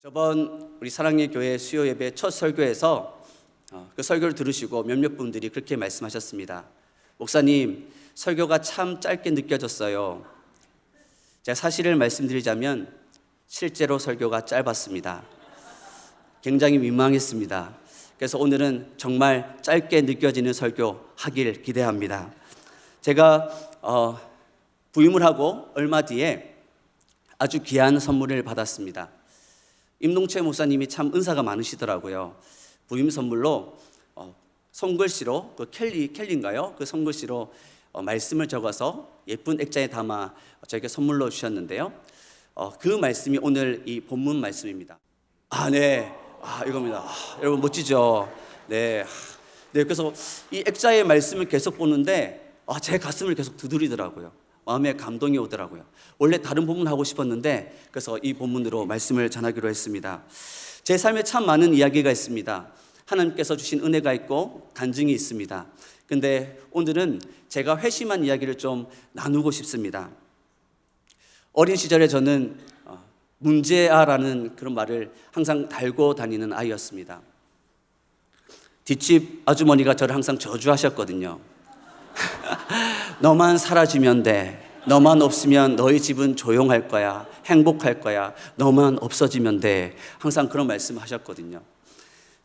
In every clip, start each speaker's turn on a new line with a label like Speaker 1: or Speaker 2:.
Speaker 1: 저번 우리 사랑의 교회 수요 예배 첫 설교에서 그 설교를 들으시고 몇몇 분들이 그렇게 말씀하셨습니다. 목사님, 설교가 참 짧게 느껴졌어요. 제가 사실을 말씀드리자면 실제로 설교가 짧았습니다. 굉장히 민망했습니다. 그래서 오늘은 정말 짧게 느껴지는 설교 하길 기대합니다. 제가 부임을 하고 얼마 뒤에 아주 귀한 선물을 받았습니다. 임동채 목사님이 참 은사가 많으시더라고요. 부임 선물로 손글씨로 그 켈리인가요? 그 손글씨로 말씀을 적어서 예쁜 액자에 담아 저에게 선물로 주셨는데요. 그 말씀이 오늘 이 본문 말씀입니다. 네. 이겁니다. 여러분 멋지죠? 네. 그래서 이 액자의 말씀을 계속 보는데 제 가슴을 계속 두드리더라고요. 마음에 감동이 오더라고요. 원래 다른 본문 하고 싶었는데 그래서 이 본문으로 말씀을 전하기로 했습니다. 제 삶에 참 많은 이야기가 있습니다. 하나님께서 주신 은혜가 있고 간증이 있습니다. 근데 오늘은 제가 회심한 이야기를 좀 나누고 싶습니다. 어린 시절에 저는 문제아라는 그런 말을 항상 달고 다니는 아이였습니다. 뒷집 아주머니가 저를 항상 저주하셨거든요. 너만 사라지면 돼. 너만 없으면 너희 집은 조용할 거야. 행복할 거야. 너만 없어지면 돼. 항상 그런 말씀을 하셨거든요.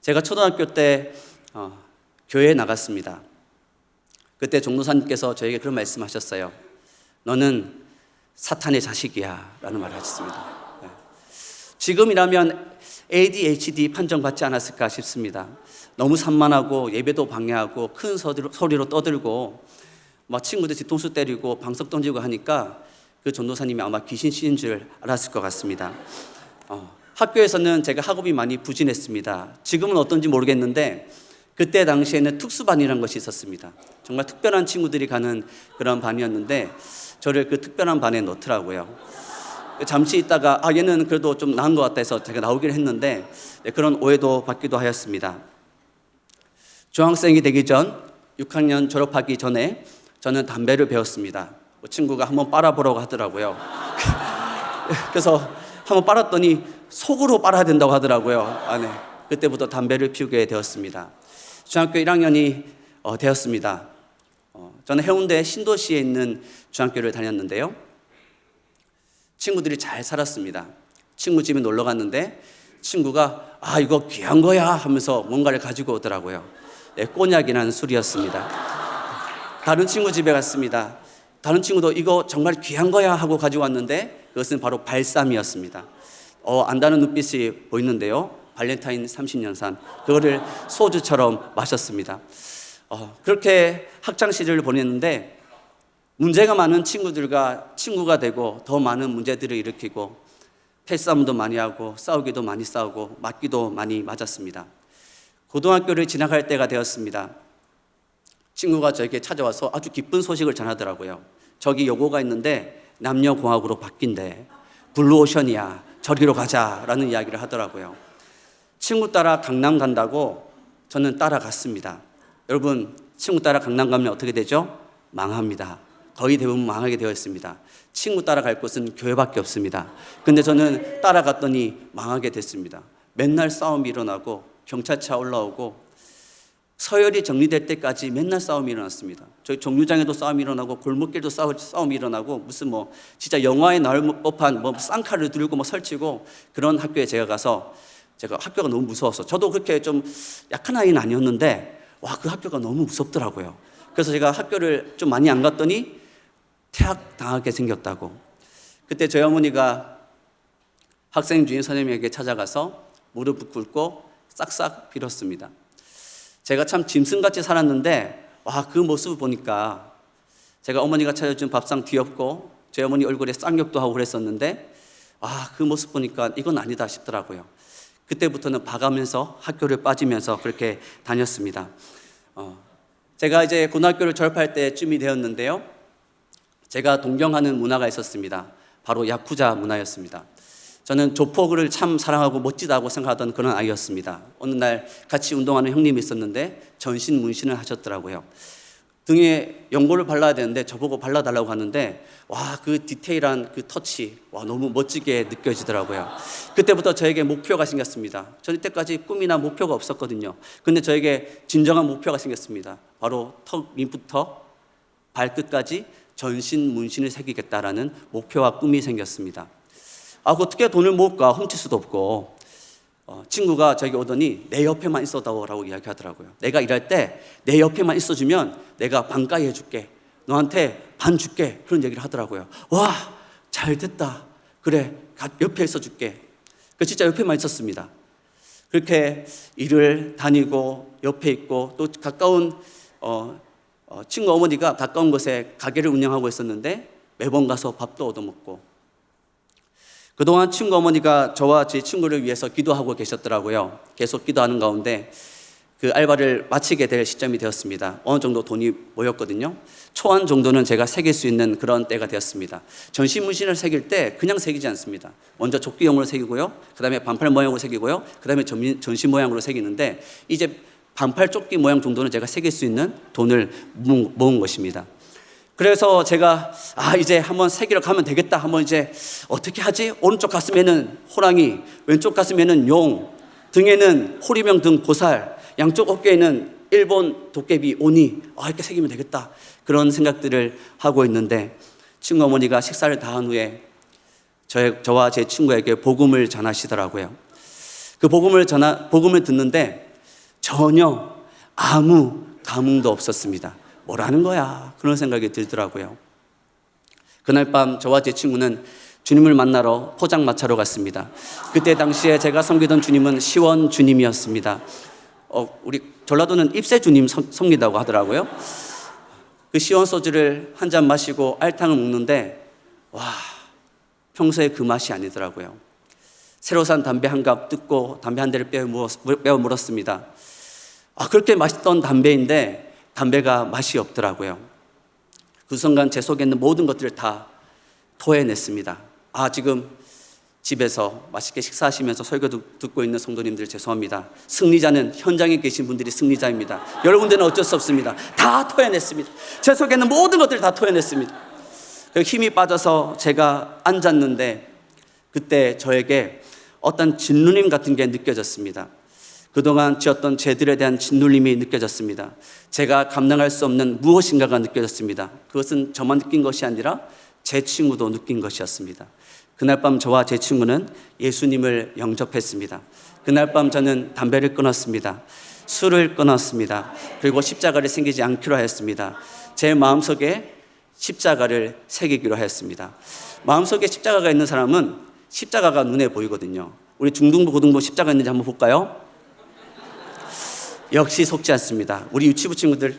Speaker 1: 제가 초등학교 때 교회에 나갔습니다. 그때 종로사님께서 저에게 그런 말씀하셨어요. 너는 사탄의 자식이야 라는 말을 하셨습니다. 지금이라면 ADHD 판정받지 않았을까 싶습니다. 너무 산만하고 예배도 방해하고 큰 소리로 떠들고 막 친구들 뒤통수 때리고 방석 던지고 하니까 그 전도사님이 아마 귀신인 줄 알았을 것 같습니다. 학교에서는 제가 학업이 많이 부진했습니다. 지금은 어떤지 모르겠는데 그때 당시에는 특수반이라는 것이 있었습니다. 정말 특별한 친구들이 가는 그런 반이었는데 저를 그 특별한 반에 넣더라고요. 잠시 있다가 얘는 그래도 좀 나은 것 같다 해서 제가 나오기를 했는데 그런 오해도 받기도 하였습니다. 중학생이 되기 전 6학년 졸업하기 전에 저는 담배를 배웠습니다. 친구가 한번 빨아보라고 하더라고요. 그래서 한번 빨았더니 속으로 빨아야 된다고 하더라고요. 네. 그때부터 담배를 피우게 되었습니다. 중학교 1학년이 되었습니다. 저는 해운대 신도시에 있는 중학교를 다녔는데요. 친구들이 잘 살았습니다. 친구 집에 놀러 갔는데 친구가 이거 귀한 거야 하면서 뭔가를 가지고 오더라고요. 꼬냑이라는 술이었습니다. 다른 친구 집에 갔습니다. 다른 친구도 이거 정말 귀한 거야 하고 가지고 왔는데 그것은 바로 발삼이었습니다. 안다는 눈빛이 보이는데요. 발렌타인 30년산 그거를 소주처럼 마셨습니다. 그렇게 학창시절을 보냈는데 문제가 많은 친구들과 친구가 되고 더 많은 문제들을 일으키고 패싸움도 많이 하고 싸우기도 많이 싸우고 맞기도 많이 맞았습니다. 고등학교를 진학할 때가 되었습니다. 친구가 저에게 찾아와서 아주 기쁜 소식을 전하더라고요. 저기 요고가 있는데 남녀공학으로 바뀐대. 블루오션이야. 저기로 가자라는 이야기를 하더라고요. 친구 따라 강남 간다고 저는 따라갔습니다. 여러분, 친구 따라 강남 가면 어떻게 되죠? 망합니다. 거의 대부분 망하게 되어 있습니다. 친구 따라갈 곳은 교회밖에 없습니다. 근데 저는 따라갔더니 망하게 됐습니다. 맨날 싸움이 일어나고 경찰차 올라오고 서열이 정리될 때까지 맨날 싸움이 일어났습니다. 저희 정류장에도 싸움이 일어나고 골목길도 싸움이 일어나고 무슨 진짜 영화에 나올 법한 쌍칼을 들고 설치고 그런 학교에 제가 가서 제가 학교가 너무 무서워서 저도 그렇게 좀 약한 아이는 아니었는데 그 학교가 너무 무섭더라고요. 그래서 제가 학교를 좀 많이 안 갔더니 퇴학당하게 생겼다고. 그때 저희 어머니가 학생 주임 선생님에게 찾아가서 무릎을 꿇고 싹싹 빌었습니다. 제가 참 짐승같이 살았는데 그 모습을 보니까 제가 어머니가 차려준 밥상 뒤엎고 저희 어머니 얼굴에 쌍욕도 하고 그랬었는데 그 모습 보니까 이건 아니다 싶더라고요. 그때부터는 봐가면서 학교를 빠지면서 그렇게 다녔습니다. 제가 이제 고등학교를 졸업할 때쯤이 되었는데요. 제가 동경하는 문화가 있었습니다. 바로 야쿠자 문화였습니다. 저는 조폭을 참 사랑하고 멋지다고 생각하던 그런 아이였습니다. 어느 날 같이 운동하는 형님이 있었는데 전신 문신을 하셨더라고요. 등에 연고를 발라야 되는데 저보고 발라달라고 하는데 와, 그 디테일한 그 터치, 와, 너무 멋지게 느껴지더라고요. 그때부터 저에게 목표가 생겼습니다. 저는 이때까지 꿈이나 목표가 없었거든요. 근데 저에게 진정한 목표가 생겼습니다. 바로 턱 밑부터 발끝까지 전신 문신을 새기겠다라는 목표와 꿈이 생겼습니다. 어떻게 돈을 모을까? 훔칠 수도 없고. 친구가 저에게 오더니 내 옆에만 있어다오라고 이야기하더라고요. 내가 일할 때 내 옆에만 있어주면 내가 반가이 해줄게. 너한테 반 줄게. 그런 얘기를 하더라고요. 와, 잘 됐다. 그래, 옆에 있어줄게. 진짜 옆에만 있었습니다. 그렇게 일을 다니고 옆에 있고 또 가까운 친구 어머니가 가까운 곳에 가게를 운영하고 있었는데 매번 가서 밥도 얻어먹고, 그동안 친구 어머니가 저와 제 친구를 위해서 기도하고 계셨더라고요. 계속 기도하는 가운데 그 알바를 마치게 될 시점이 되었습니다. 어느 정도 돈이 모였거든요. 초안 정도는 제가 새길 수 있는 그런 때가 되었습니다. 전신 문신을 새길 때 그냥 새기지 않습니다. 먼저 조끼형으로 새기고요. 그 다음에 반팔 모양으로 새기고요. 그 다음에 전신 모양으로 새기는데 이제 반팔 조끼 모양 정도는 제가 새길 수 있는 돈을 모은 것입니다. 그래서 제가 이제 한번 새기러 가면 되겠다. 한번 이제 어떻게 하지? 오른쪽 가슴에는 호랑이, 왼쪽 가슴에는 용, 등에는 호리병 등 보살, 양쪽 어깨에는 일본 도깨비 오니, 이렇게 새기면 되겠다. 그런 생각들을 하고 있는데 친구 어머니가 식사를 다 한 후에 저와 제 친구에게 복음을 전하시더라고요. 그 복음을 듣는데 전혀 아무 감흥도 없었습니다. 뭐라는 거야? 그런 생각이 들더라고요. 그날 밤 저와 제 친구는 주님을 만나러 포장마차로 갔습니다. 그때 당시에 제가 섬기던 주님은 시원 주님이었습니다. 우리 전라도는 입새 주님 섬기다고 하더라고요. 그 시원 소주를 한 잔 마시고 알탕을 먹는데 와, 평소에 그 맛이 아니더라고요. 새로 산 담배 한 갑 뜯고 담배 한 대를 빼어 물었습니다. 그렇게 맛있던 담배인데 담배가 맛이 없더라고요. 그 순간 제 속에 있는 모든 것들을 다 토해냈습니다. 지금 집에서 맛있게 식사하시면서 설교 듣고 있는 성도님들 죄송합니다. 승리자는 현장에 계신 분들이 승리자입니다. 여러분들은 어쩔 수 없습니다. 다 토해냈습니다. 제 속에 있는 모든 것들을 다 토해냈습니다. 힘이 빠져서 제가 앉았는데 그때 저에게 어떤 진누림 같은 게 느껴졌습니다. 그동안 지었던 죄들에 대한 짓눌림이 느껴졌습니다. 제가 감당할 수 없는 무엇인가가 느껴졌습니다. 그것은 저만 느낀 것이 아니라 제 친구도 느낀 것이었습니다. 그날 밤 저와 제 친구는 예수님을 영접했습니다. 그날 밤 저는 담배를 끊었습니다. 술을 끊었습니다. 그리고 십자가를 새기지 않기로 하였습니다. 제 마음속에 십자가를 새기기로 하였습니다. 마음속에 십자가가 있는 사람은 십자가가 눈에 보이거든요. 우리 중등부, 고등부 십자가 있는지 한번 볼까요? 역시 속지 않습니다. 우리 유치부 친구들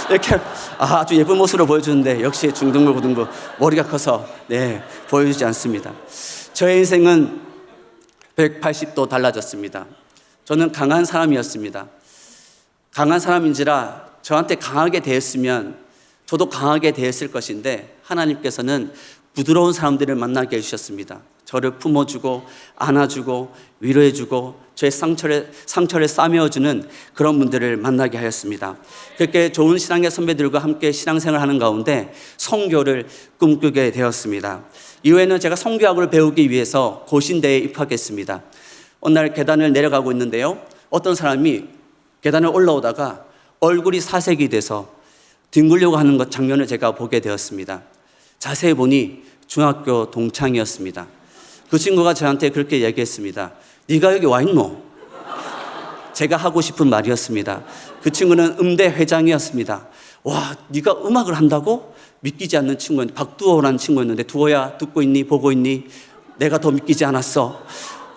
Speaker 1: 이렇게 아주 예쁜 모습으로 보여주는데 역시 중등부, 고등부 머리가 커서 보여주지 않습니다. 저의 인생은 180도 달라졌습니다. 저는 강한 사람이었습니다. 강한 사람인지라 저한테 강하게 대했으면 저도 강하게 대했을 것인데 하나님께서는 부드러운 사람들을 만나게 해주셨습니다. 저를 품어주고 안아주고 위로해주고 저의 상처를 싸매어주는 그런 분들을 만나게 하였습니다. 그렇게 좋은 신앙의 선배들과 함께 신앙생활하는 가운데 선교를 꿈꾸게 되었습니다. 이후에는 제가 선교학을 배우기 위해서 고신대에 입학했습니다. 어느 날 계단을 내려가고 있는데요, 어떤 사람이 계단을 올라오다가 얼굴이 사색이 돼서 뒹굴려고 하는 것 장면을 제가 보게 되었습니다. 자세히 보니 중학교 동창이었습니다. 그 친구가 저한테 그렇게 얘기했습니다. 네가 여기 와 있노? 제가 하고 싶은 말이었습니다. 그 친구는 음대 회장이었습니다. 와, 네가 음악을 한다고? 믿기지 않는 친구였는데, 박두호라는 친구였는데, 두호야 듣고 있니? 보고 있니? 내가 더 믿기지 않았어.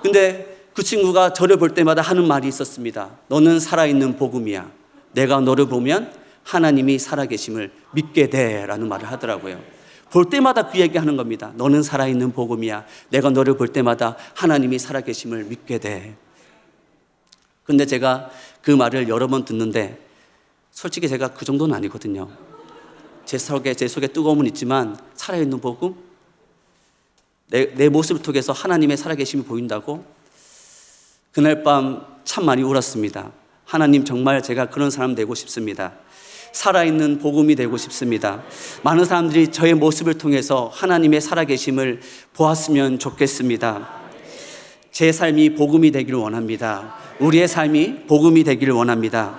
Speaker 1: 근데 그 친구가 저를 볼 때마다 하는 말이 있었습니다. 너는 살아있는 복음이야. 내가 너를 보면 하나님이 살아계심을 믿게 돼 라는 말을 하더라고요. 볼 때마다 그 얘기하는 겁니다. 너는 살아있는 복음이야. 내가 너를 볼 때마다 하나님이 살아계심을 믿게 돼. 근데 제가 그 말을 여러 번 듣는데 솔직히 제가 그 정도는 아니거든요. 제 속에 뜨거움은 있지만 살아있는 복음? 내 모습을 통해서 하나님의 살아계심이 보인다고? 그날 밤 참 많이 울었습니다. 하나님, 정말 제가 그런 사람 되고 싶습니다. 살아있는 복음이 되고 싶습니다. 많은 사람들이 저의 모습을 통해서 하나님의 살아계심을 보았으면 좋겠습니다. 제 삶이 복음이 되기를 원합니다. 우리의 삶이 복음이 되기를 원합니다.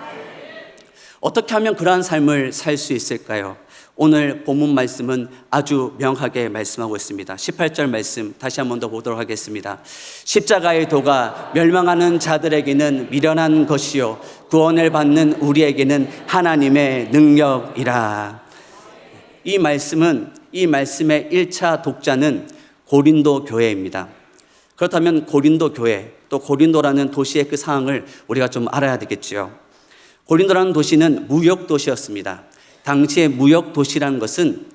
Speaker 1: 어떻게 하면 그러한 삶을 살 수 있을까요? 오늘 본문 말씀은 아주 명확하게 말씀하고 있습니다. 18절 말씀 다시 한 번 더 보도록 하겠습니다. 십자가의 도가 멸망하는 자들에게는 미련한 것이요 구원을 받는 우리에게는 하나님의 능력이라. 이 말씀의 1차 독자는 고린도 교회입니다. 그렇다면 고린도 교회, 또 고린도라는 도시의 그 상황을 우리가 좀 알아야 되겠죠. 고린도라는 도시는 무역 도시였습니다. 당시의 무역 도시라는 것은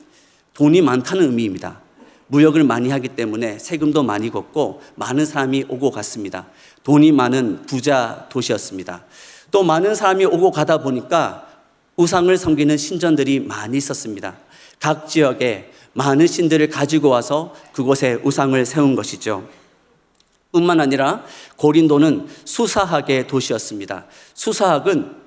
Speaker 1: 돈이 많다는 의미입니다. 무역을 많이 하기 때문에 세금도 많이 걷고 많은 사람이 오고 갔습니다. 돈이 많은 부자 도시였습니다. 또 많은 사람이 오고 가다 보니까 우상을 섬기는 신전들이 많이 있었습니다. 각 지역에 많은 신들을 가지고 와서 그곳에 우상을 세운 것이죠. 뿐만 아니라 고린도는 수사학의 도시였습니다. 수사학은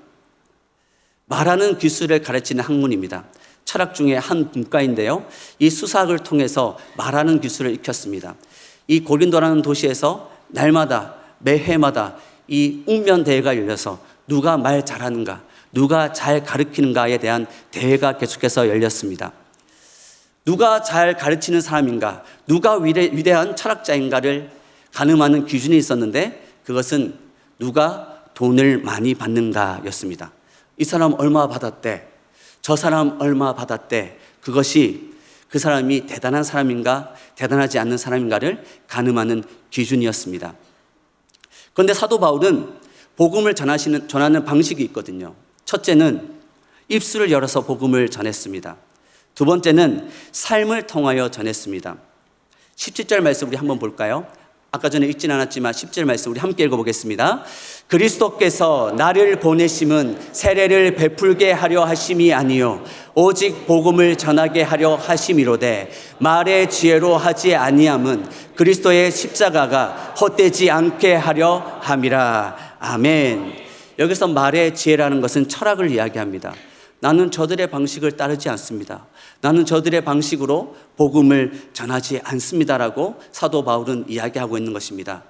Speaker 1: 말하는 기술을 가르치는 학문입니다. 철학 중에 한 분과인데요. 이 수사학을 통해서 말하는 기술을 익혔습니다. 이 고린도라는 도시에서 날마다 매해마다 이 웅변 대회가 열려서 누가 말 잘하는가, 누가 잘 가르치는가에 대한 대회가 계속해서 열렸습니다. 누가 잘 가르치는 사람인가, 누가 위대한 철학자인가를 가늠하는 기준이 있었는데 그것은 누가 돈을 많이 받는가였습니다. 이 사람 얼마 받았대, 저 사람 얼마 받았대, 그것이 그 사람이 대단한 사람인가 대단하지 않는 사람인가를 가늠하는 기준이었습니다. 그런데 사도 바울은 복음을 전하는 방식이 있거든요. 첫째는 입술을 열어서 복음을 전했습니다. 두 번째는 삶을 통하여 전했습니다. 17절 말씀 우리 한번 볼까요? 아까 전에 읽진 않았지만 10절 말씀 우리 함께 읽어보겠습니다. 그리스도께서 나를 보내심은 세례를 베풀게 하려 하심이 아니요 오직 복음을 전하게 하려 하심이로되 말의 지혜로 하지 아니함은 그리스도의 십자가가 헛되지 않게 하려 함이라. 아멘. 여기서 말의 지혜라는 것은 철학을 이야기합니다. 나는 저들의 방식을 따르지 않습니다. 나는 저들의 방식으로 복음을 전하지 않습니다라고 사도 바울은 이야기하고 있는 것입니다.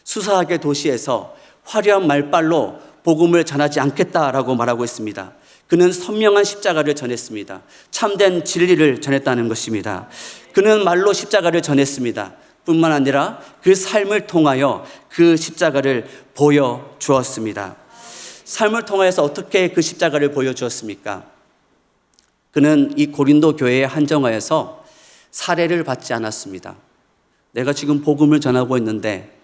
Speaker 1: 수사학의 도시에서 화려한 말빨로 복음을 전하지 않겠다라고 말하고 있습니다. 그는 선명한 십자가를 전했습니다. 참된 진리를 전했다는 것입니다. 그는 말로 십자가를 전했습니다. 뿐만 아니라 그 삶을 통하여 그 십자가를 보여주었습니다. 삶을 통해서 어떻게 그 십자가를 보여주었습니까? 그는 이 고린도 교회에 한정하여서 사례를 받지 않았습니다. 내가 지금 복음을 전하고 있는데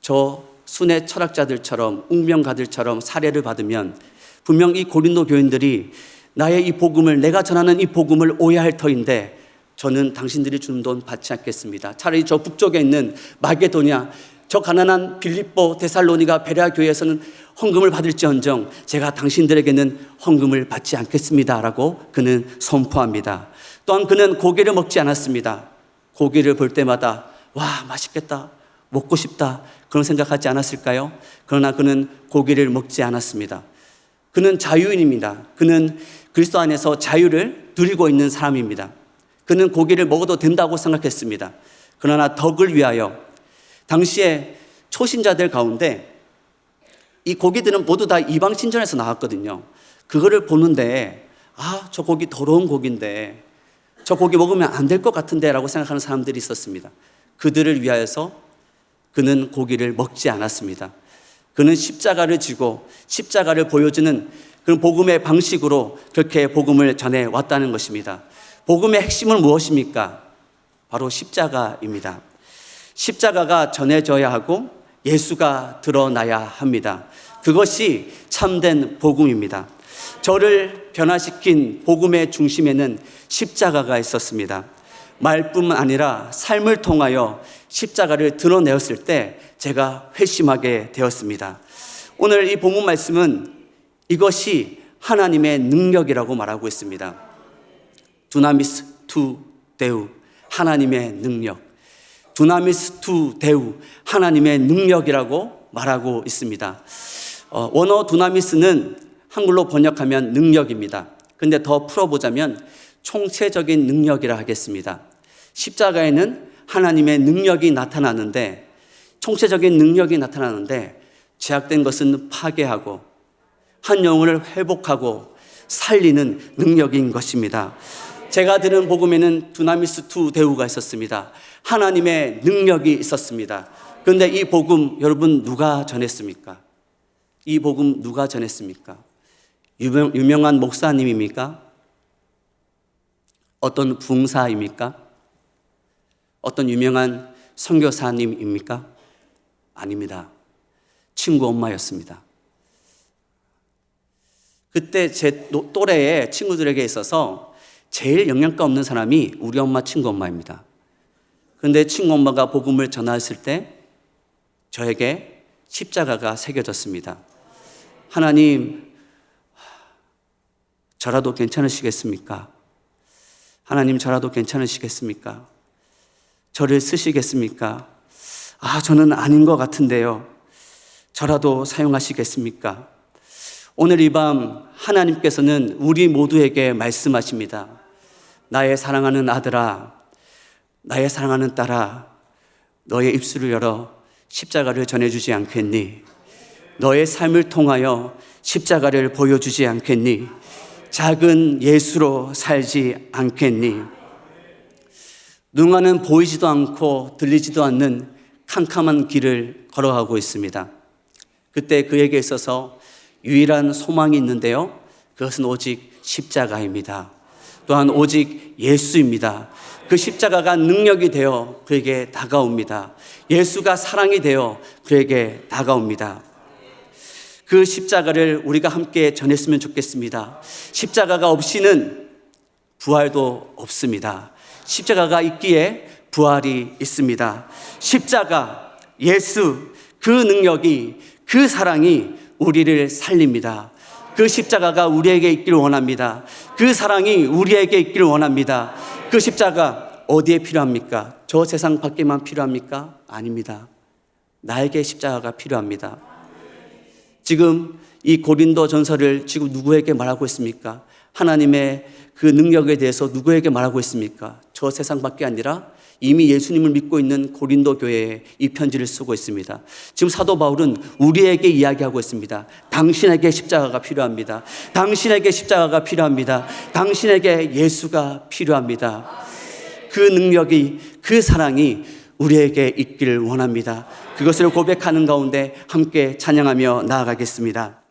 Speaker 1: 저 순회 철학자들처럼 웅명가들처럼 사례를 받으면 분명 이 고린도 교인들이 나의 이 복음을, 내가 전하는 이 복음을 오해할 터인데 저는 당신들이 주는 돈 받지 않겠습니다. 차라리 저 북쪽에 있는 마게도냐, 저 가난한 빌립보, 데살로니가, 베레아 교회에서는 헌금을 받을지언정 제가 당신들에게는 헌금을 받지 않겠습니다라고 그는 선포합니다. 또한 그는 고기를 먹지 않았습니다. 고기를 볼 때마다 와 맛있겠다, 먹고 싶다 그런 생각하지 않았을까요? 그러나 그는 고기를 먹지 않았습니다. 그는 자유인입니다. 그는 그리스도 안에서 자유를 누리고 있는 사람입니다. 그는 고기를 먹어도 된다고 생각했습니다. 그러나 덕을 위하여 당시에 초신자들 가운데 이 고기들은 모두 다 이방 신전에서 나왔거든요. 그거를 보는데 저 고기 더러운 고기인데 저 고기 먹으면 안 될 것 같은데 라고 생각하는 사람들이 있었습니다. 그들을 위하여서 그는 고기를 먹지 않았습니다. 그는 십자가를 지고 십자가를 보여주는 그런 복음의 방식으로 그렇게 복음을 전해왔다는 것입니다. 복음의 핵심은 무엇입니까? 바로 십자가입니다. 십자가가 전해져야 하고 예수가 드러나야 합니다. 그것이 참된 복음입니다. 저를 변화시킨 복음의 중심에는 십자가가 있었습니다. 말뿐만 아니라 삶을 통하여 십자가를 드러내었을 때 제가 회심하게 되었습니다. 오늘 이 본문 말씀은 이것이 하나님의 능력이라고 말하고 있습니다. 두나미스 투 데우, 하나님의 능력. 두나미스 투 데우, 하나님의 능력이라고 말하고 있습니다. 원어 두나미스는 한글로 번역하면 능력입니다. 근데 더 풀어보자면 총체적인 능력이라 하겠습니다. 십자가에는 하나님의 능력이 나타나는데, 총체적인 능력이 나타나는데 제약된 것은 파괴하고 한 영혼을 회복하고 살리는 능력인 것입니다. 제가 들은 복음에는 두나미스 2 대우가 있었습니다. 하나님의 능력이 있었습니다. 그런데 이 복음 여러분 누가 전했습니까? 이 복음 누가 전했습니까? 유명한 목사님입니까? 어떤 붕사입니까? 어떤 유명한 선교사님입니까? 아닙니다. 친구 엄마였습니다. 그때 제 또래의 친구들에게 있어서 제일 영양가 없는 사람이 우리 엄마 친구 엄마입니다. 그런데 친구 엄마가 복음을 전했을 때 저에게 십자가가 새겨졌습니다. 하나님, 저라도 괜찮으시겠습니까? 하나님, 저라도 괜찮으시겠습니까? 저를 쓰시겠습니까? 저는 아닌 것 같은데요. 저라도 사용하시겠습니까? 오늘 이 밤 하나님께서는 우리 모두에게 말씀하십니다. 나의 사랑하는 아들아, 나의 사랑하는 딸아, 너의 입술을 열어 십자가를 전해주지 않겠니? 너의 삶을 통하여 십자가를 보여주지 않겠니? 작은 예수로 살지 않겠니? 누군가는 보이지도 않고 들리지도 않는 캄캄한 길을 걸어가고 있습니다. 그때 그에게 있어서 유일한 소망이 있는데요, 그것은 오직 십자가입니다. 또한 오직 예수입니다. 그 십자가가 능력이 되어 그에게 다가옵니다. 예수가 사랑이 되어 그에게 다가옵니다. 그 십자가를 우리가 함께 전했으면 좋겠습니다. 십자가가 없이는 부활도 없습니다. 십자가가 있기에 부활이 있습니다. 십자가, 예수, 그 능력이, 그 사랑이 우리를 살립니다. 그 십자가가 우리에게 있기를 원합니다. 그 사랑이 우리에게 있기를 원합니다. 그 십자가 어디에 필요합니까? 저 세상 밖에만 필요합니까? 아닙니다. 나에게 십자가가 필요합니다. 지금 이 고린도 전서를 지금 누구에게 말하고 있습니까? 하나님의 그 능력에 대해서 누구에게 말하고 있습니까? 저 세상 밖에 아니라 이미 예수님을 믿고 있는 고린도 교회에 이 편지를 쓰고 있습니다. 지금 사도 바울은 우리에게 이야기하고 있습니다. 당신에게 십자가가 필요합니다. 당신에게 십자가가 필요합니다. 당신에게 예수가 필요합니다. 그 능력이, 그 사랑이 우리에게 있기를 원합니다. 그것을 고백하는 가운데 함께 찬양하며 나아가겠습니다.